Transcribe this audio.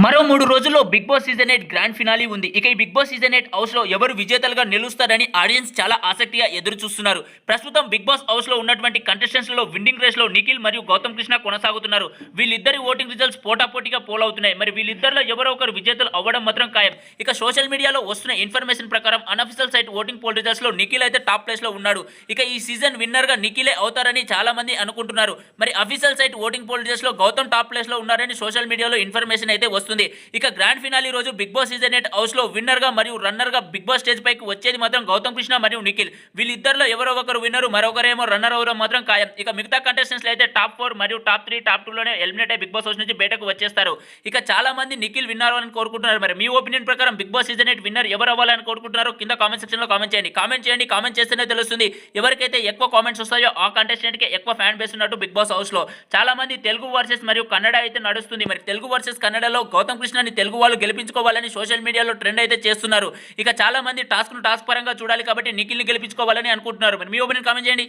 మరో 3 రోజుల్లో 'big boss' season 8 grand finale ఉంది. ఇక ఈ 'బిగ్ బాస్' సీజన్ 8 హౌస్‌లో ఎవరు విజేతలుగా నిలుస్తారని ఆడియన్స్ చాలా ఆసక్తిగా ఎదురు చూస్తున్నారు. ప్రస్తుతం 'బిగ్ బాస్' హౌస్‌లో ఉన్నటువంటి కంటెస్టెంట్స్‌లో విన్నింగ్ రేస్‌లో నిఖిల్ మరియు గౌతమ్ కృష్ణ కొనసాగుతున్నారు. వీళ్ళిద్దరి ఓటింగ్ రిజల్ట్స్ పోటాపోటీగా పోలవుతున్నాయి. మరి వీళ్ళిద్దరిలో ఎవరో ఒకరు విజేతలు అవ్వడం మాత్రం ఖాయం. ఇక సోషల్ మీడియాలో వస్తున్న ఇన్ఫర్మేషన్ ప్రకారం అన్అఫీషియల్ సైట్ ఓటింగ్ పోల్ రిజల్ట్స్‌లో నిఖిల్ అయితే టాప్ ప్లేస్‌లో ఉన్నాడు. ఇక ఈ సీజన్ విన్నర్‌గా నిఖిలే అవుతారని చాలా మంది అనుకుంటున్నారు. మరి అఫీషియల్ సైట్ ఓటింగ్ పోల్ రిజల్ట్స్‌లో గౌతమ్ టాప్ ప్లేస్‌లో ఉన్నారని సోషల్ మీడియాలో ఇన్ఫర్మేషన్ అయితే వస్తుంది. ఇక గ్రాండ్ ఫినాలే రోజు 'బిగ్ బాస్' సీజన్ 8 హౌస్ లో విన్నర్ గా మరియు రన్నర్ గా 'బిగ్ బాస్' స్టేజ్ పైకి వచ్చేది మాత్రం గౌతమ్ కృష్ణ మరియు నిఖిల్. వీళ్ళిద్దరిలో ఎవరో ఒకరు విన్నర్, మరొకరేమో రన్నర్ అవడం మాత్రం ఖాయం. ఇక మిగతా కంటెస్టెంట్స్ అయితే టాప్ 4 మరియు టాప్ 3, టాప్ 2 లోనే ఎలిమినేట్ అయ్యి 'బిగ్ బాస్' హౌస్ నుంచి బయటకు వచ్చేస్తారు. ఇక చాలా మంది నిఖిల్ విన్నర్ అవ్వాలని కోరుకుంటున్నారు. మరి మీ ఒపీనియన్ ప్రకారం 'బిగ్ బాస్' సీజన్ 8 విన్నర్ ఎవరు అవ్వాలని కోరుకుంటున్నారో కింద కామెంట్ సెక్షన్ లో కామెంట్ చేయండి. కామెంట్ చేస్తేనే తెలుస్తుంది ఎవరికైతే ఎక్కువ కామెంట్స్ వస్తాయో ఆ కంటెస్టెంట్ కి ఎక్కువ ఫ్యాన్ బేస్ ఉన్నట్టు 'బిగ్ బాస్' హౌస్ లో. చాలా మంది తెలుగు వర్సెస్ మరియు కన్నడ అయితే నడుస్తుంది. మరి తెలుగు వర్సెస్ కన్నడలో గౌతమ్ కృష్ణని తెలుగు వాళ్ళు గెలిపించుకోవాలని సోషల్ మీడియాలో ట్రెండ్ అయితే చేస్తున్నారు. ఇక చాలా మంది టాస్క్ పరంగా చూడాలి కాబట్టి నిఖిల్ని గెలిపించుకోవాలని అనుకుంటున్నారు. మరి మీ ఒపీనియన్ కామెంట్ చేయండి.